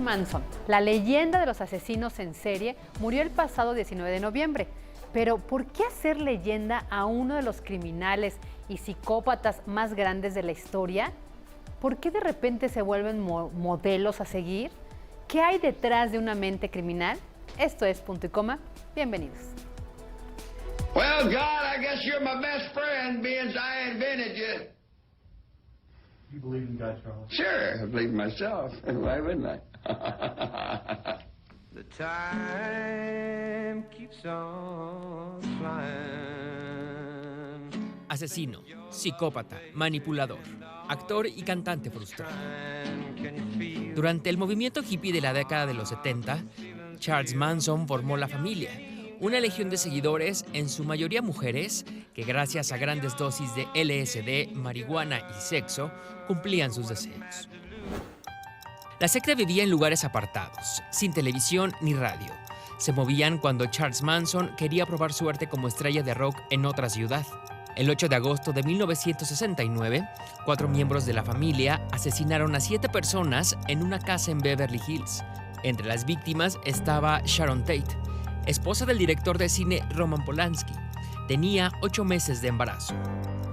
Manson, la leyenda de los asesinos en serie, murió el pasado 19 de noviembre. Pero, ¿por qué hacer leyenda a uno de los criminales y psicópatas más grandes de la historia? ¿Por qué de repente se vuelven modelos a seguir? ¿Qué hay detrás de una mente criminal? Esto es Punto y Coma. Bienvenidos. Well, God, I guess you're my best friend, being I invented you. You believe in God, Charles? Sure, I believe in myself. Why wouldn't I? The time keeps on flying. Asesino, psicópata, manipulador, actor y cantante frustrado. Durante el movimiento hippie de la década de los 70, Charles Manson formó la familia, una legión de seguidores, en su mayoría mujeres, que gracias a grandes dosis de LSD, marihuana y sexo, cumplían sus deseos. La secta vivía en lugares apartados, sin televisión ni radio. Se movían cuando Charles Manson quería probar suerte como estrella de rock en otra ciudad. El 8 de agosto de 1969, 4 miembros de la familia asesinaron a 7 personas en una casa en Beverly Hills. Entre las víctimas estaba Sharon Tate, esposa del director de cine Roman Polanski. Tenía 8 meses de embarazo.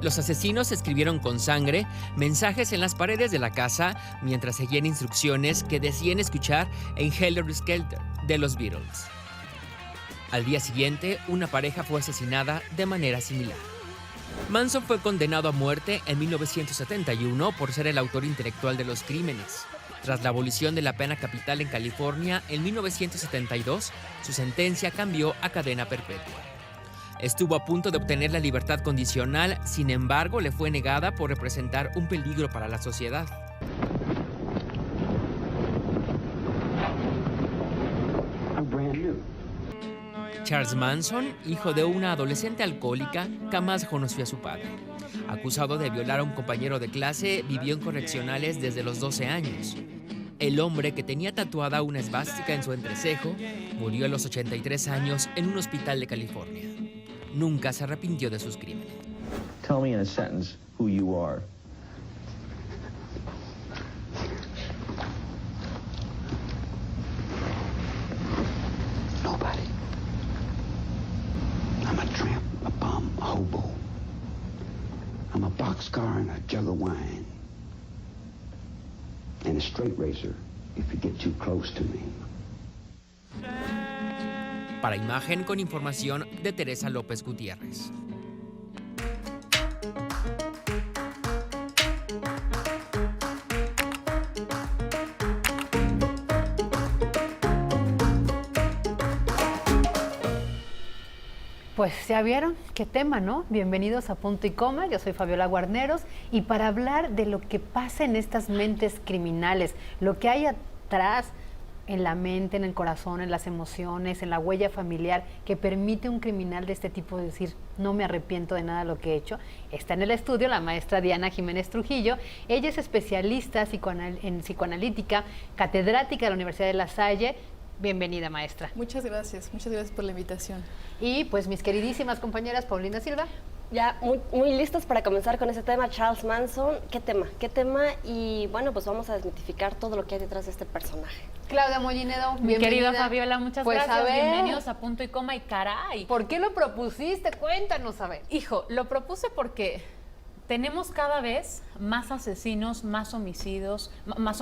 Los asesinos escribieron con sangre mensajes en las paredes de la casa mientras seguían instrucciones que decían escuchar en Helter Skelter de los Beatles. Al día siguiente, una pareja fue asesinada de manera similar. Manson fue condenado a muerte en 1971 por ser el autor intelectual de los crímenes. Tras la abolición de la pena capital en California en 1972, su sentencia cambió a cadena perpetua. Estuvo a punto de obtener la libertad condicional, sin embargo, le fue negada por representar un peligro para la sociedad. Charles Manson, hijo de una adolescente alcohólica, jamás conoció a su padre. Acusado de violar a un compañero de clase, vivió en correccionales desde los 12 años. El hombre, que tenía tatuada una esvástica en su entrecejo, murió a los 83 años en un hospital de California. Nunca se arrepintió de sus crímenes. Tell me in a sentence who you are. Nobody. I'm a tramp, a bum, a hobo. I'm a boxcar and a jug of wine. And a straight racer if you get too close to me. Para Imagen, con información de Teresa López Gutiérrez. Pues ya vieron qué tema, ¿no? Bienvenidos a Punto y Coma, yo soy Fabiola Guarneros, y para hablar de lo que pasa en estas mentes criminales, lo que hay atrás en la mente, en el corazón, en las emociones, en la huella familiar que permite un criminal de este tipo decir, no me arrepiento de nada de lo que he hecho. Está en el estudio la maestra Diana Jiménez Trujillo. Ella es especialista en psicoanalítica, catedrática de la Universidad de La Salle. Bienvenida, maestra. Muchas gracias por la invitación. Y pues mis queridísimas compañeras Paulina Silva. Ya muy listos para comenzar con ese tema, Charles Manson. ¿Qué tema? Y bueno, pues vamos a desmitificar todo lo que hay detrás de este personaje. Claudia Mollinedo, mi querida Fabiola, muchas pues gracias. A ver, bienvenidos a Punto y Coma. Y caray, ¿por qué lo propusiste? Cuéntanos, a ver. Hijo, lo propuse porque tenemos cada vez más asesinos, más homicidios, más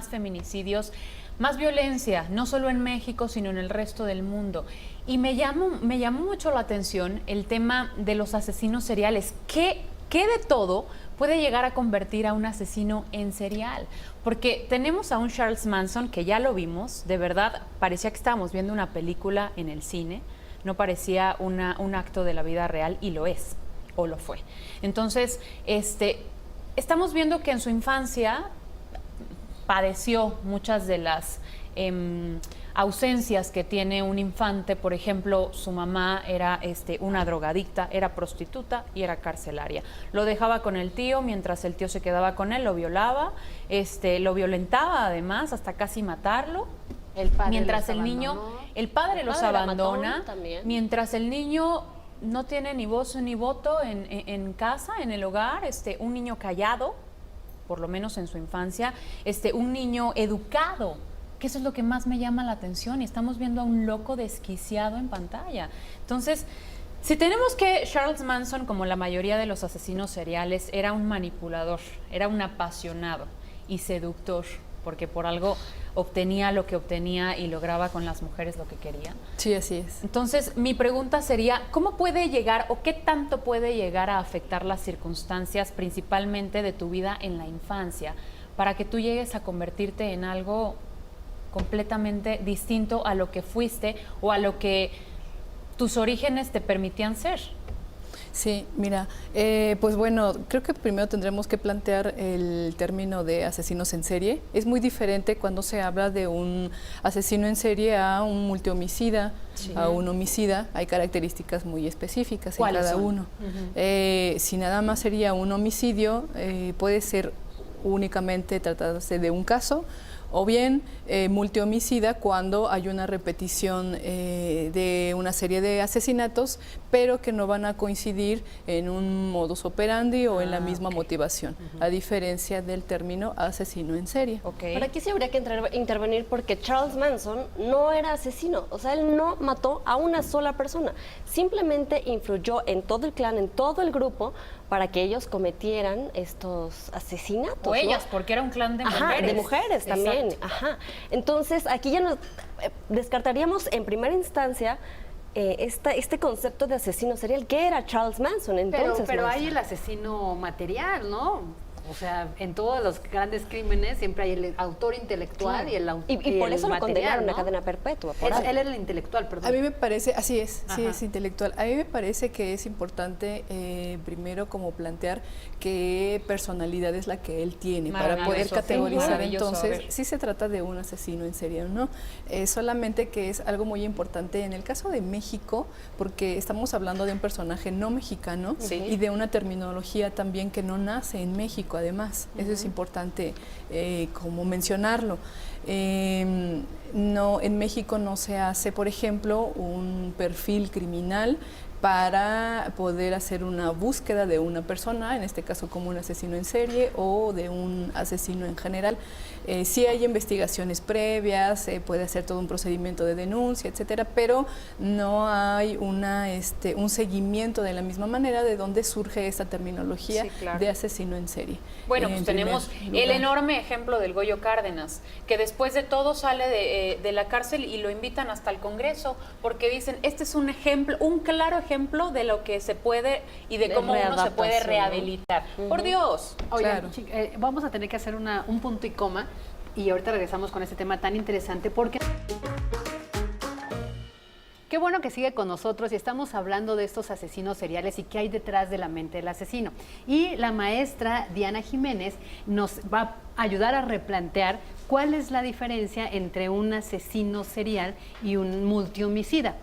feminicidios, más violencia, no solo en México, sino en el resto del mundo. Y me llamó mucho la atención el tema de los asesinos seriales. ¿Qué de todo puede llegar a convertir a un asesino en serial? Porque tenemos a un Charles Manson, que ya lo vimos, de verdad, parecía que estábamos viendo una película en el cine, no parecía un acto de la vida real, y lo es, o lo fue. Entonces, estamos viendo que en su infancia padeció muchas de las ausencias que tiene un infante. Por ejemplo, su mamá era una drogadicta, era prostituta y era carcelaria. Lo dejaba con el tío, mientras el tío se quedaba con él, lo violaba, lo violentaba además hasta casi matarlo. El padre mientras el padre los abandona, mientras el niño no tiene ni voz ni voto en casa, en el hogar, un niño callado, por lo menos en su infancia, un niño educado, que eso es lo que más me llama la atención, y estamos viendo a un loco desquiciado en pantalla. Entonces, si tenemos que Charles Manson, como la mayoría de los asesinos seriales, era un manipulador, era un apasionado y seductor, porque por algo obtenía lo que obtenía y lograba con las mujeres lo que quería. Sí, así es. Entonces, mi pregunta sería, ¿cómo puede llegar o qué tanto puede llegar a afectar las circunstancias, principalmente de tu vida en la infancia, para que tú llegues a convertirte en algo completamente distinto a lo que fuiste o a lo que tus orígenes te permitían ser? Sí, mira, pues bueno, creo que primero tendremos que plantear el término de asesinos en serie. Es muy diferente cuando se habla de un asesino en serie a un multihomicida, a un homicida. Hay características muy específicas en cada uno. Si nada más sería un homicidio, puede ser únicamente tratarse de un caso, o bien multihomicida cuando hay una repetición de una serie de asesinatos, pero que no van a coincidir en un modus operandi o en la misma motivación, a diferencia del término asesino en serie. Pero aquí sí habría que intervenir porque Charles Manson no era asesino, o sea, él no mató a una sola persona, simplemente influyó en todo el clan, en todo el grupo, para que ellos cometieran estos asesinatos. O ellas, porque era un clan de mujeres. De mujeres también. Ajá. Entonces, aquí ya nos descartaríamos en primera instancia este concepto de asesino serial. ¿Qué era Charles Manson entonces? Pero hay el asesino material, ¿no? O sea, en todos los grandes crímenes siempre hay el autor intelectual y el autor y por eso lo condenaron ¿no? a cadena perpetua. Él era el intelectual, perdón. A mí me parece, así es, sí es intelectual. A mí me parece que es importante primero como plantear qué personalidad es la que él tiene para poder categorizar entonces si se trata de un asesino en serie o no. Solamente que es algo muy importante en el caso de México, porque estamos hablando de un personaje no mexicano y de una terminología también que no nace en México. Además, eso es importante como mencionarlo. No, en México no se hace, por ejemplo, un perfil criminal para poder hacer una búsqueda de una persona, en este caso como un asesino en serie o de un asesino en general. Sí hay investigaciones previas, puede hacer todo un procedimiento de denuncia, etcétera, pero no hay un seguimiento de la misma manera de dónde surge esta terminología de asesino en serie. Bueno, pues tenemos el enorme ejemplo del Goyo Cárdenas, que después de todo sale de la cárcel y lo invitan hasta el Congreso, porque dicen, este es un ejemplo, un claro ejemplo de lo que se puede y de cómo uno se puede rehabilitar. Por Dios. Oigan, vamos a tener que hacer un punto y coma y ahorita regresamos con este tema tan interesante porque... Qué bueno que sigue con nosotros y estamos hablando de estos asesinos seriales y qué hay detrás de la mente del asesino. Y la maestra Diana Jiménez nos va a ayudar a replantear cuál es la diferencia entre un asesino serial y un multihomicida.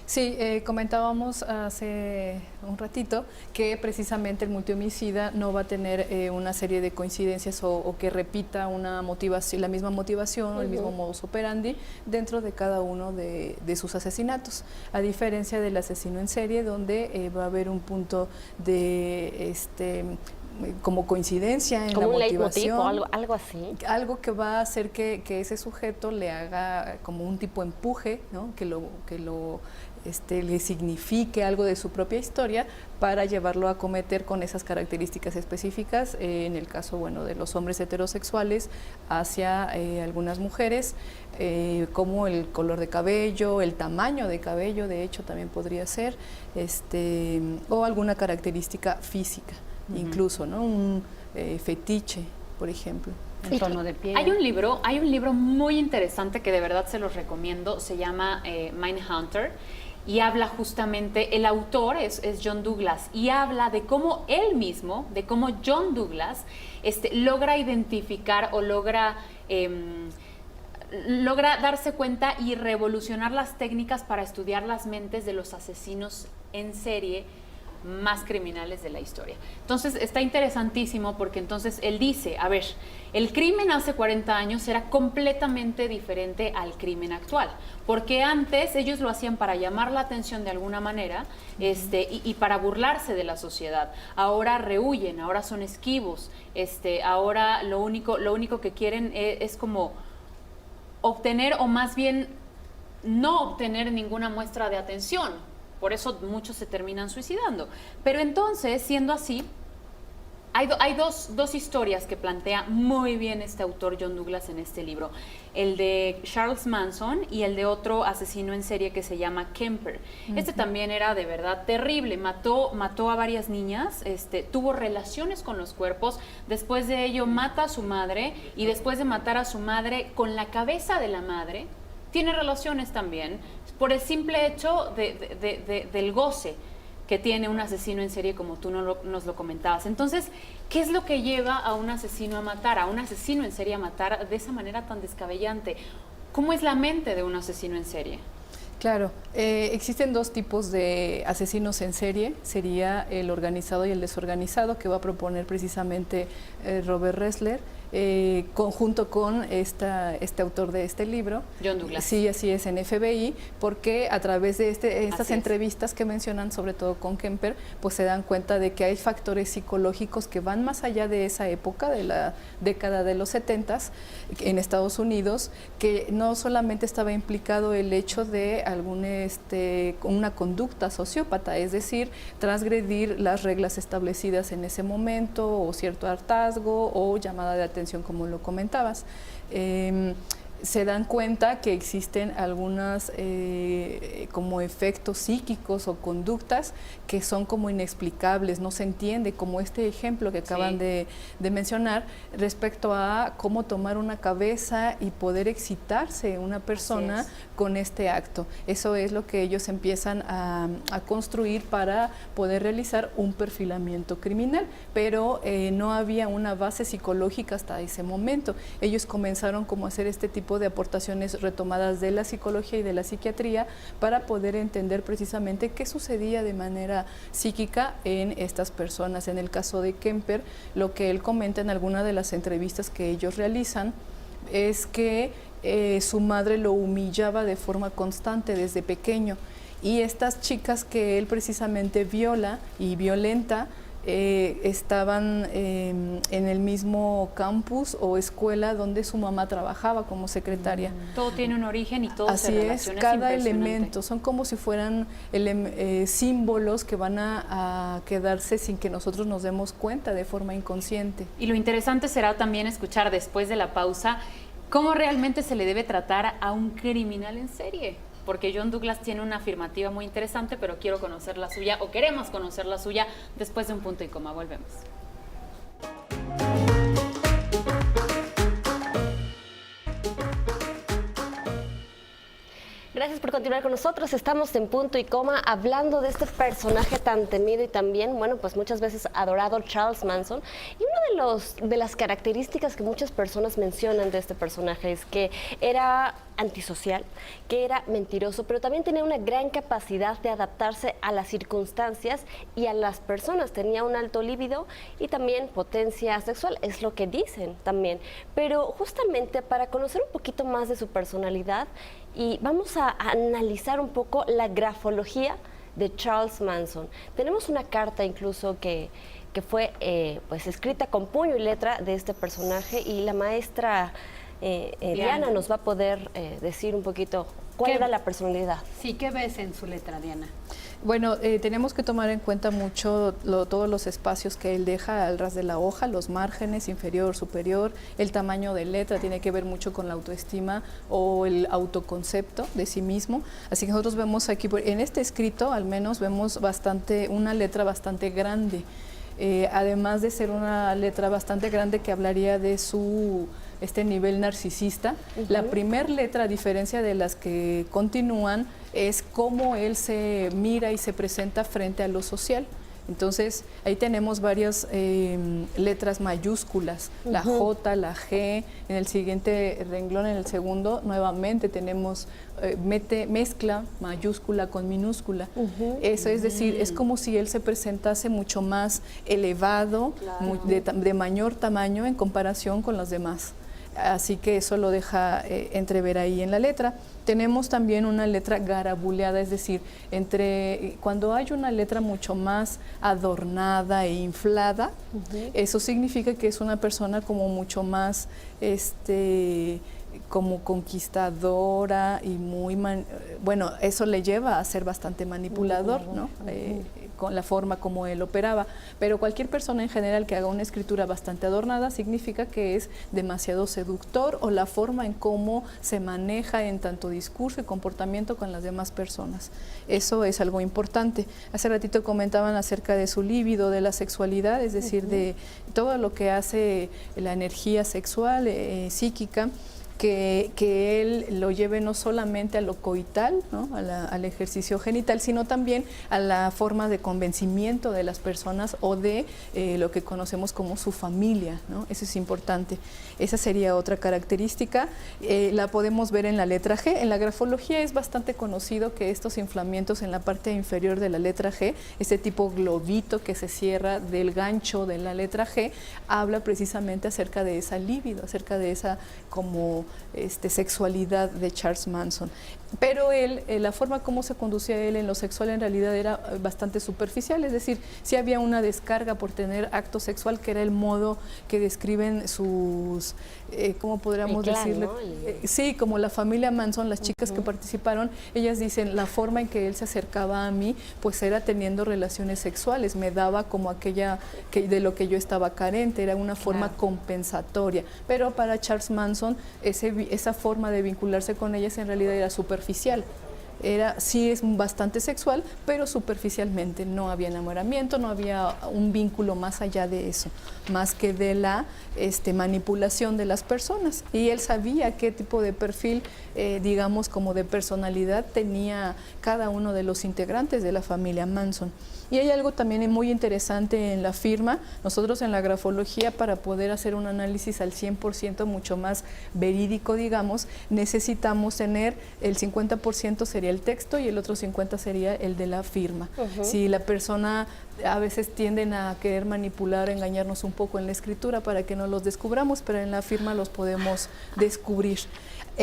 Sí, comentábamos hace un ratito que precisamente el multihomicida no va a tener una serie de coincidencias o que repita una motivación, la misma motivación o el mismo modus operandi dentro de cada uno de sus asesinatos, a diferencia del asesino en serie donde va a haber un punto de como coincidencia en la motivación, algo así. Algo que va a hacer que ese sujeto le haga como un tipo de empuje, ¿no? que le signifique algo de su propia historia para llevarlo a cometer con esas características específicas, en el caso de los hombres heterosexuales hacia algunas mujeres, como el color de cabello, el tamaño de cabello, de hecho también podría ser, o alguna característica física. Incluso, ¿no? Un fetiche, por ejemplo. El tono de piel. Hay un libro muy interesante que de verdad se los recomiendo, se llama Mindhunter, y habla justamente, el autor es John Douglas, y habla de cómo él mismo, de cómo John Douglas logra identificar o logra darse cuenta y revolucionar las técnicas para estudiar las mentes de los asesinos en serie más criminales de la historia. Entonces está interesantísimo porque entonces él dice, a ver, el crimen hace 40 años era completamente diferente al crimen actual, porque antes ellos lo hacían para llamar la atención de alguna manera y para burlarse de la sociedad. Ahora rehuyen, ahora son esquivos, ahora lo único que quieren es como obtener, o más bien no obtener ninguna muestra de atención. Por eso muchos se terminan suicidando. Pero entonces, siendo así, hay dos historias que plantea muy bien este autor John Douglas en este libro. El de Charles Manson y el de otro asesino en serie que se llama Kemper. Este también era de verdad terrible. Mató a varias niñas, tuvo relaciones con los cuerpos. Después de ello mata a su madre, y después de matar a su madre, con la cabeza de la madre, tiene relaciones también, por el simple hecho del goce que tiene un asesino en serie, como tú nos lo comentabas. Entonces, ¿qué es lo que lleva a un asesino en serie a matar de esa manera tan descabellante? ¿Cómo es la mente de un asesino en serie? Claro, existen dos tipos de asesinos en serie, sería el organizado y el desorganizado, que va a proponer precisamente Robert Ressler, junto con este autor de este libro. John Douglas. Sí, así es, en FBI, porque a través de estas entrevistas que mencionan, sobre todo con Kemper, pues se dan cuenta de que hay factores psicológicos que van más allá de esa época, de la década de los 70s en Estados Unidos, que no solamente estaba implicado el hecho de una conducta sociópata, es decir, transgredir las reglas establecidas en ese momento, o cierto hartazgo, o llamada de atención, como lo comentabas. Se dan cuenta que existen algunas como efectos psíquicos o conductas que son como inexplicables, no se entiende, como este ejemplo que acaban de mencionar respecto a cómo tomar una cabeza y poder excitarse una persona con este acto. Eso es lo que ellos empiezan a construir para poder realizar un perfilamiento criminal, pero no había una base psicológica hasta ese momento. Ellos comenzaron como a hacer este tipo de aportaciones retomadas de la psicología y de la psiquiatría para poder entender precisamente qué sucedía de manera psíquica en estas personas. En el caso de Kemper, lo que él comenta en alguna de las entrevistas que ellos realizan es que su madre lo humillaba de forma constante desde pequeño, y estas chicas que él precisamente viola y violenta estaban en el mismo campus o escuela donde su mamá trabajaba como secretaria. Todo tiene un origen y todo Así se relaciona. es, cada elemento, son como si fueran símbolos que van a quedarse sin que nosotros nos demos cuenta de forma inconsciente. Y lo interesante será también escuchar después de la pausa cómo realmente se le debe tratar a un criminal en serie. Porque John Douglas tiene una afirmativa muy interesante, pero quiero conocer la suya, o queremos conocer la suya, después de un punto y coma. Volvemos. Gracias por continuar con nosotros. Estamos en Punto y Coma hablando de este personaje tan temido y también, bueno, pues muchas veces adorado, Charles Manson. Y una de las características que muchas personas mencionan de este personaje es que era antisocial, que era mentiroso, pero también tenía una gran capacidad de adaptarse a las circunstancias y a las personas. Tenía un alto líbido y también potencia sexual, es lo que dicen también. Pero justamente para conocer un poquito más de su personalidad, y vamos a analizar un poco la grafología de Charles Manson. Tenemos una carta incluso que fue pues escrita con puño y letra de este personaje, y la maestra Diana nos va a poder decir un poquito cuál era la personalidad. Sí, ¿qué ves en su letra, Diana? Bueno, tenemos que tomar en cuenta mucho todos los espacios que él deja al ras de la hoja, los márgenes, inferior, superior, el tamaño de letra, tiene que ver mucho con la autoestima o el autoconcepto de sí mismo. Así que nosotros vemos aquí, en este escrito al menos vemos una letra bastante grande, además de ser una letra bastante grande que hablaría de su nivel narcisista. La primer letra, a diferencia de las que continúan, es cómo él se mira y se presenta frente a lo social. Entonces, ahí tenemos varias letras mayúsculas, la J, la G, en el siguiente renglón, en el segundo, nuevamente tenemos mezcla mayúscula con minúscula. Eso es decir, es como si él se presentase mucho más elevado, de mayor tamaño en comparación con los demás. Así que eso lo deja entrever ahí en la letra. Tenemos también una letra garabuleada, es decir, cuando hay una letra mucho más adornada e inflada, eso significa que es una persona como mucho más como conquistadora y bueno, eso le lleva a ser bastante manipulador, ¿no? Con la forma como él operaba, pero cualquier persona en general que haga una escritura bastante adornada significa que es demasiado seductor, o la forma en cómo se maneja en tanto discurso y comportamiento con las demás personas. Eso es algo importante. Hace ratito comentaban acerca de su líbido, de la sexualidad, es decir, de todo lo que hace la energía sexual, psíquica, que él lo lleve no solamente a lo coital, ¿no? al ejercicio genital, sino también a la forma de convencimiento de las personas o de lo que conocemos como su familia, ¿no? Eso es importante. Esa sería otra característica. La podemos ver en la letra G. En la grafología es bastante conocido que estos inflamientos en la parte inferior de la letra G, este tipo globito que se cierra del gancho de la letra G, habla precisamente acerca de esa libido, acerca de esa como sexualidad de Charles Manson. Pero él, la forma como se conducía él en lo sexual en realidad era bastante superficial, es decir, sí había una descarga por tener acto sexual, que era el modo que describen sus, ¿cómo podríamos decirle? ¿No? Sí, como la familia Manson, las chicas que participaron, ellas dicen, la forma en que él se acercaba a mí, pues era teniendo relaciones sexuales, me daba como aquella de lo que yo estaba carente, era una forma compensatoria, pero para Charles Manson esa forma de vincularse con ellas en realidad era superficial. Sí es bastante sexual, pero superficialmente, no había enamoramiento, no había un vínculo más allá de eso, más que de la manipulación de las personas. Y él sabía qué tipo de perfil, digamos, como de personalidad tenía cada uno de los integrantes de la familia Manson. Y hay algo también muy interesante en la firma. Nosotros en la grafología, para poder hacer un análisis al 100% mucho más verídico, digamos, necesitamos tener el 50% sería el texto y el otro 50% sería el de la firma. Si la persona, a veces tienden a querer manipular, engañarnos un poco en la escritura para que no los descubramos, pero en la firma los podemos descubrir.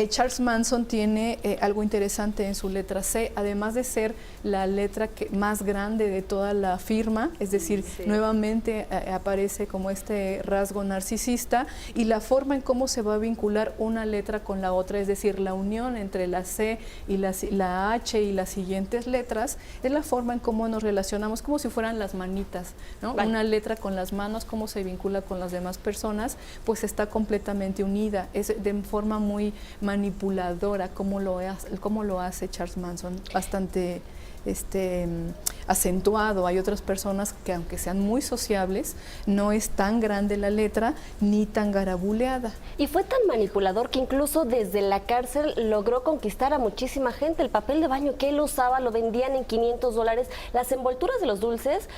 Charles Manson tiene algo interesante en su letra C, además de ser la letra más grande de toda la firma, es decir, nuevamente aparece como este rasgo narcisista, y la forma en cómo se va a vincular una letra con la otra, es decir, la unión entre la C y la H y las siguientes letras, es la forma en cómo nos relacionamos, como si fueran las manitas, ¿no? Una letra con las manos, cómo se vincula con las demás personas, pues está completamente unida, es de forma muy manipuladora, como lo hace Charles Manson, bastante acentuado. Hay otras personas que, aunque sean muy sociables, no es tan grande la letra ni tan garabuleada. Y fue tan manipulador que incluso desde la cárcel logró conquistar a muchísima gente. El papel de baño que él usaba lo vendían en $500. Las envolturas de los dulces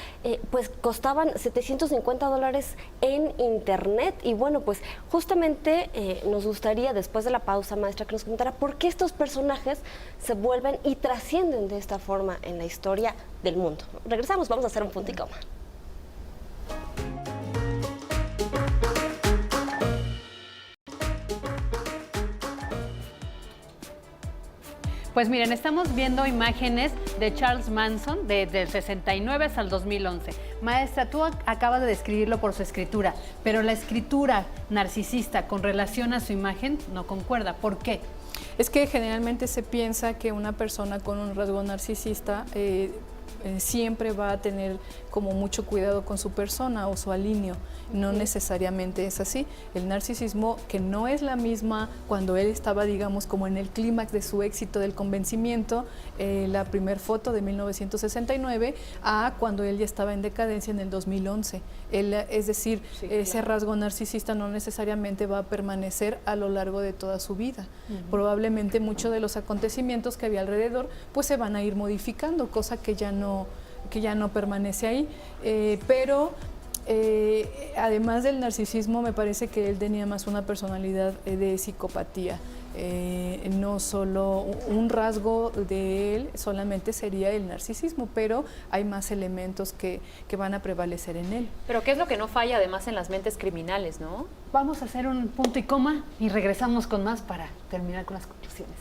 pues costaban $750 en internet. Y bueno, pues justamente nos gustaría, después de la pausa, maestra, que nos comentara por qué estos personajes se vuelven y trascienden de esta forma en la historia del mundo. Regresamos, vamos a hacer un punto y coma. Pues miren, estamos viendo imágenes de Charles Manson del 69 hasta el 2011. Maestra, tú acabas de describirlo por su escritura, pero la escritura narcisista con relación a su imagen no concuerda. ¿Por qué? Es que generalmente se piensa que una persona con un rasgo narcisista siempre va a tener como mucho cuidado con su persona o su alineo. No necesariamente es así. El narcisismo, que no es la misma cuando él estaba, digamos, como en el clímax de su éxito del convencimiento, la primer foto de 1969, a cuando él ya estaba en decadencia en el 2011. Es decir, ese rasgo narcisista no necesariamente va a permanecer a lo largo de toda su vida. Probablemente muchos de los acontecimientos que había alrededor pues se van a ir modificando, cosa que ya no no permanece ahí, pero además del narcisismo me parece que él tenía más una personalidad de psicopatía. No solo un rasgo de él solamente sería el narcisismo, pero hay más elementos que van a prevalecer en él. Pero ¿qué es lo que no falla además en las mentes criminales, no? Vamos a hacer un punto y coma y regresamos con más para terminar con las conclusiones.